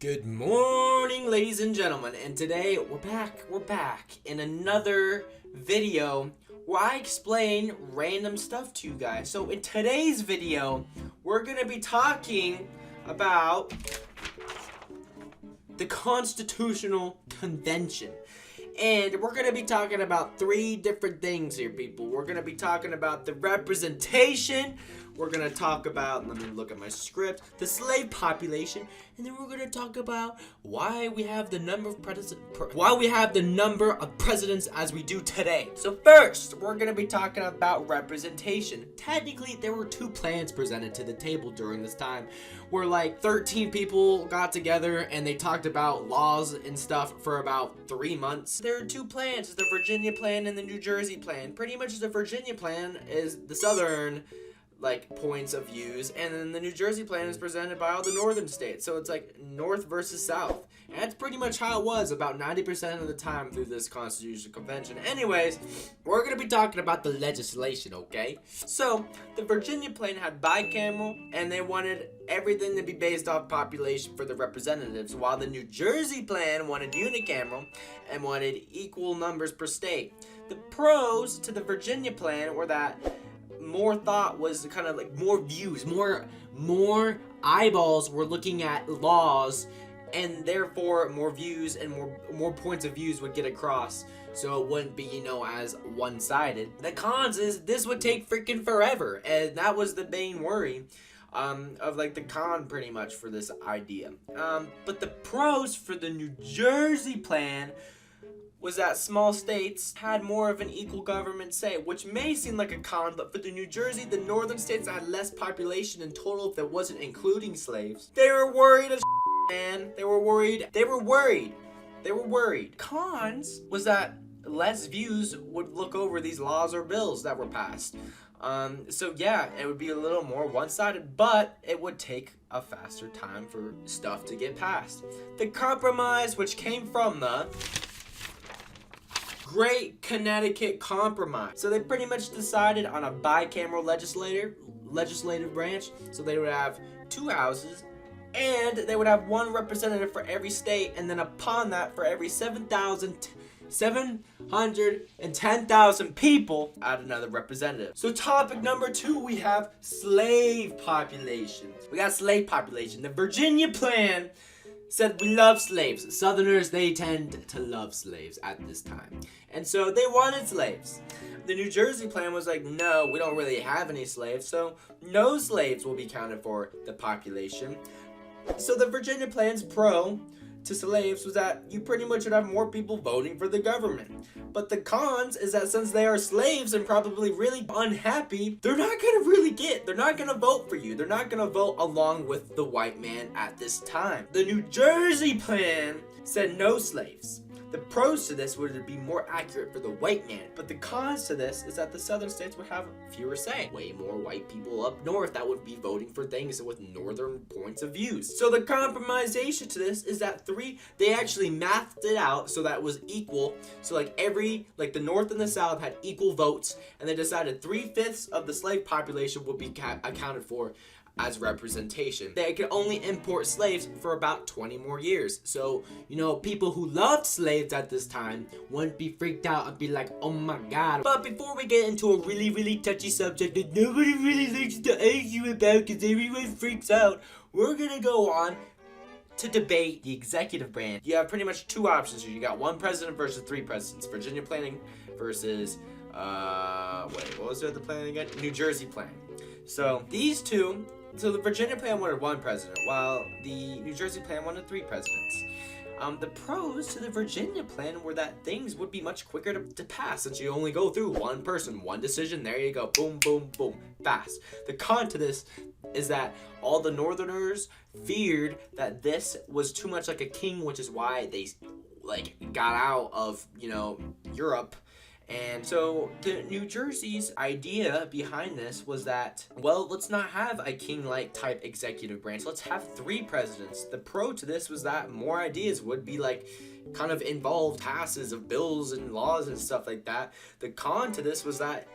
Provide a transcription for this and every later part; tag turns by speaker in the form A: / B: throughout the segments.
A: Good morning, ladies and gentlemen, and today we're back in another video where I explain random stuff to you guys. So in today's video, we're gonna be talking about the Constitutional Convention. And we're going to be talking about three different things here, people. We're going to be talking about the representation. We're going to talk about, let me look at my script, the slave population. And then we're going to talk about why we have the number of presidents as we do today. So first, we're going to be talking about representation. Technically, there were two plans presented to the table during this time, where like 13 people got together and they talked about laws and stuff for about 3 months. There are two plans, the Virginia plan and the New Jersey plan. Pretty much the Virginia plan is the southern points of views, and then the New Jersey plan is presented by all the northern states. So it's like north versus south. And that's pretty much how it was about 90% of the time through this Constitutional Convention. Anyways, we're going to be talking about the legislation, okay? So, the Virginia plan had bicameral, and they wanted everything to be based off population for the representatives, while the New Jersey plan wanted unicameral and wanted equal numbers per state. The pros to the Virginia plan were that more thought was kind of like more views, more eyeballs were looking at laws, and therefore more views and more points of views would get across, so it wouldn't be as one-sided. The cons is this would take freaking forever, and that was the main worry of the con pretty much for this idea. But the pros for the New Jersey plan was that small states had more of an equal government say, which may seem like a con, but for the New Jersey, the northern states that had less population in total, if that wasn't including slaves, they were worried as man. They were worried. Cons was that less views would look over these laws or bills that were passed. So yeah, it would be a little more one-sided, but it would take a faster time for stuff to get passed. The compromise, which came from the Great Connecticut Compromise. So they pretty much decided on a bicameral legislative branch. So they would have two houses, and they would have one representative for every state, and then upon that, for every 710,000 people, add another representative. So topic number 2, we have slave population. The Virginia plan said we love slaves. Southerners, they tend to love slaves at this time. And so they wanted slaves. The New Jersey plan was like, no, we don't really have any slaves, so no slaves will be counted for the population. So the Virginia plan's pro to slaves was that you pretty much would have more people voting for the government. But the cons is that since they are slaves and probably really unhappy, they're not gonna vote for you. They're not gonna vote along with the white man at this time. The New Jersey plan said no slaves. The pros to this would be more accurate for the white man, but the cons to this is that the southern states would have fewer say. Way more white people up north that would be voting for things with northern points of views. So the compromisation to this is that they actually mathed it out so that it was equal. So the north and the south had equal votes, and they decided 3/5 of the slave population would be accounted for as representation. They could only import slaves for about 20 more years. So, people who loved slaves at this time wouldn't be freaked out and be like, oh my god. But before we get into a really, really touchy subject that nobody really likes to argue about because everyone freaks out, we're gonna go on to debate the executive branch. You have pretty much two options here. You got one president versus 3 presidents. Virginia planning versus, what was the other plan again? New Jersey plan. So, these two. So the Virginia plan wanted 1 president, while the New Jersey plan wanted 3 presidents. The pros to the Virginia plan were that things would be much quicker to pass, since you only go through one person, one decision, there you go, boom, boom, boom, fast. The con to this is that all the northerners feared that this was too much like a king, which is why they got out of, Europe. And so the New Jersey's idea behind this was that, well, let's not have a king-like type executive branch. Let's have 3 presidents. The pro to this was that more ideas would be kind of involved passes of bills and laws and stuff like that. The con to this was that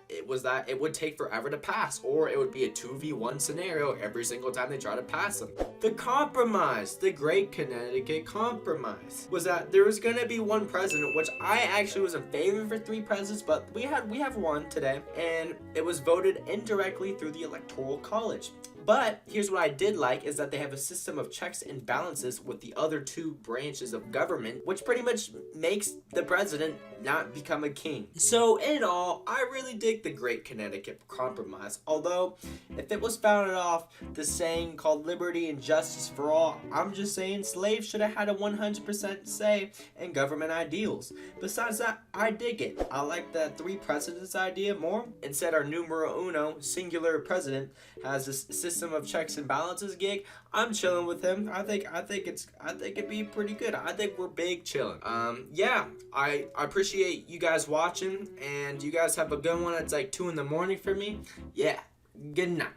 A: it would take forever to pass, or it would be a 2v1 scenario every single time they try to pass them. The compromise, the Great Connecticut Compromise, was that there was gonna be one president, which I actually was in favor for 3 presidents, but we have one today, and it was voted indirectly through the Electoral College. But here's what I did like, is that they have a system of checks and balances with the other 2 branches of government, which pretty much makes the president not become a king. So in all, I really dig the Great Connecticut Compromise. Although, if it was founded off the saying called liberty and justice for all, I'm just saying slaves should have had a 100% say in government ideals. Besides that, I dig it. I like the 3 presidents idea more. Instead, our numero uno, singular president, has this system of checks and balances gig. I'm chilling with him. I think it'd be pretty good. I think we're big chilling. Yeah, I appreciate you guys watching, and you guys have a good one. It's like 2 in the morning for me. Yeah, good night.